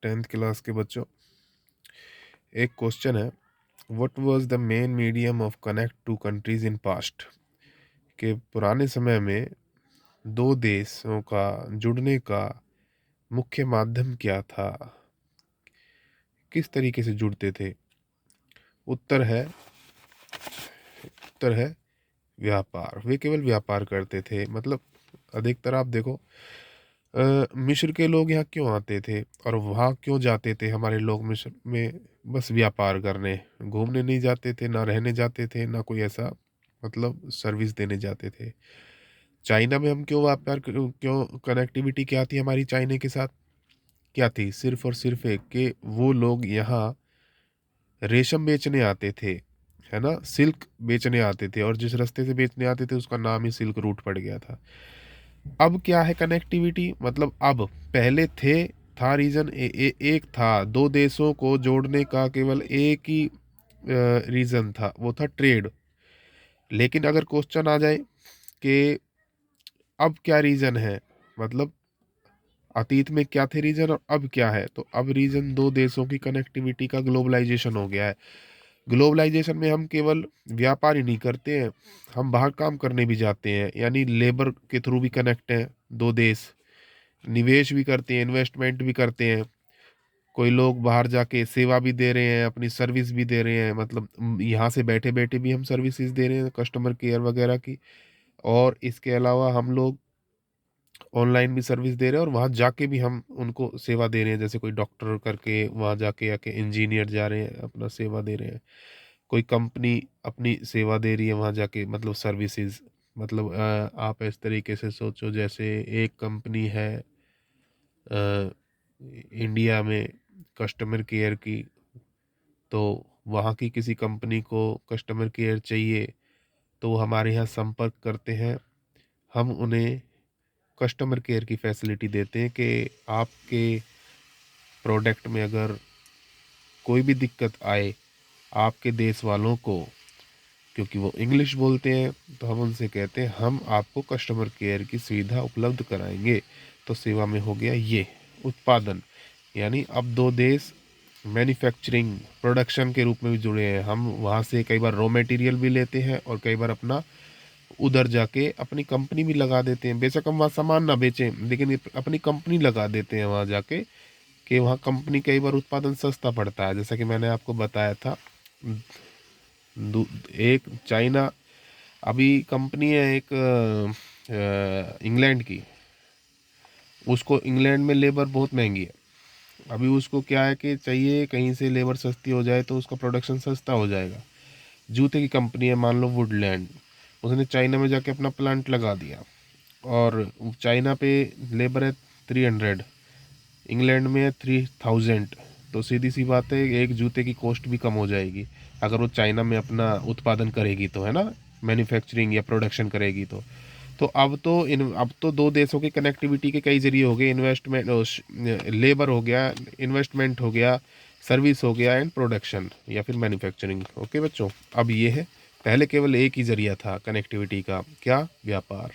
Tenth class के बच्चों, एक क्वेश्चन है, what was the main medium of connect two countries in past? के पुराने समय में दो देशों का जुड़ने का मुख्य माध्यम क्या था? किस तरीके से जुड़ते थे? उत्तर है उत्तर है व्यापार। वे केवल व्यापार करते थे। मतलब अधिकतर आप देखो, मिस्र के लोग यहाँ क्यों आते थे और वहाँ क्यों जाते थे? हमारे लोग मिस्र में बस व्यापार करने, घूमने नहीं जाते थे, ना रहने जाते थे, ना कोई ऐसा मतलब सर्विस देने जाते थे। चाइना में हम क्यों व्यापार क्यों कनेक्टिविटी क्या थी हमारी चाइना के साथ? क्या थी? सिर्फ और सिर्फ एक कि वो लोग यहाँ रेशम बेचने आते थे, है ना? सिल्क बेचने आते थे और जिस रास्ते से बेचने आते थे उसका नाम ही सिल्क रूट पड़ गया था। अब क्या है कनेक्टिविटी? मतलब अब पहले था रीज़न एक था, 2 देशों को जोड़ने का केवल एक ही रीज़न था, वो था ट्रेड। लेकिन अगर क्वेश्चन आ जाए कि अब क्या रीज़न है? मतलब अतीत में क्या थे रीज़न और अब क्या है? तो अब रीज़न 2 देशों की कनेक्टिविटी का ग्लोबलाइज़ेशन हो गया है। ग्लोबलाइज़ेशन में हम केवल व्यापार ही नहीं करते हैं, हम बाहर काम करने भी जाते हैं, यानी लेबर के थ्रू भी कनेक्ट हैं 2 देश। निवेश भी करते हैं, इन्वेस्टमेंट भी करते हैं। कोई लोग बाहर जाके सेवा भी दे रहे हैं, अपनी सर्विस भी दे रहे हैं, मतलब यहाँ से बैठे-बैठे भी हम सर्विसेज़ दे रहे हैं, कस्टमर केयर वगैरह की। और इसके अलावा हम लोग ऑनलाइन भी सर्विस दे रहे हैं और वहाँ जाके भी हम उनको सेवा दे रहे हैं। जैसे कोई डॉक्टर करके वहाँ जाके या के इंजीनियर जा रहे हैं, अपना सेवा दे रहे हैं। कोई कंपनी अपनी सेवा दे रही है वहाँ जाके, मतलब सर्विसेज़। मतलब आप इस तरीके से सोचो, जैसे एक कंपनी है अ, इंडिया में कस्टमर केयर की, तो वहाँ की किसी कंपनी को कस्टमर केयर चाहिए, तो वो हमारे यहाँ संपर्क करते हैं। हम उन्हें कस्टमर केयर की फैसिलिटी देते हैं कि आपके प्रोडक्ट में अगर कोई भी दिक्कत आए आपके देश वालों को, क्योंकि वो इंग्लिश बोलते हैं, तो हम उनसे कहते हैं हम आपको कस्टमर केयर की सुविधा उपलब्ध कराएँगे। तो सेवा में हो गया ये उत्पादन, यानी अब 2 देश मैन्युफैक्चरिंग, प्रोडक्शन के रूप में भी जुड़े हैं। हम वहाँ से कई बार रॉ मटेरियल भी लेते हैं और कई बार अपना उधर जाके अपनी कंपनी भी लगा देते हैं। बेशक हम वहाँ सामान ना बेचें, लेकिन अपनी कंपनी लगा देते हैं वहाँ जाके, कि वहाँ कंपनी कई बार उत्पादन सस्ता पड़ता है। जैसा कि मैंने आपको बताया था, एक चाइना, अभी कंपनी है एक इंग्लैंड की, उसको इंग्लैंड में लेबर बहुत महंगी है। अभी उसको क्या है कि चाहिए कहीं से लेबर सस्ती हो जाए तो उसका प्रोडक्शन सस्ता हो जाएगा। जूते की कंपनी है, मान लो वुडलैंड, उसने चाइना में जाके अपना प्लांट लगा दिया और चाइना पे लेबर है 300, इंग्लैंड में है 3000। तो सीधी सी बात है, एक जूते की कॉस्ट भी कम हो जाएगी अगर वो चाइना में अपना उत्पादन करेगी तो, है ना? मैन्युफैक्चरिंग या प्रोडक्शन करेगी तो। तो अब तो 2 देशों की कनेक्टिविटी के कई ज़रिए हो गए, इन्वेस्टमेंट, लेबर हो गया, इन्वेस्टमेंट हो गया, सर्विस हो गया एंड प्रोडक्शन या फिर मैन्युफैक्चरिंग। ओके बच्चों, अब ये है, पहले केवल एक ही ज़रिया था कनेक्टिविटी का, क्या? व्यापार।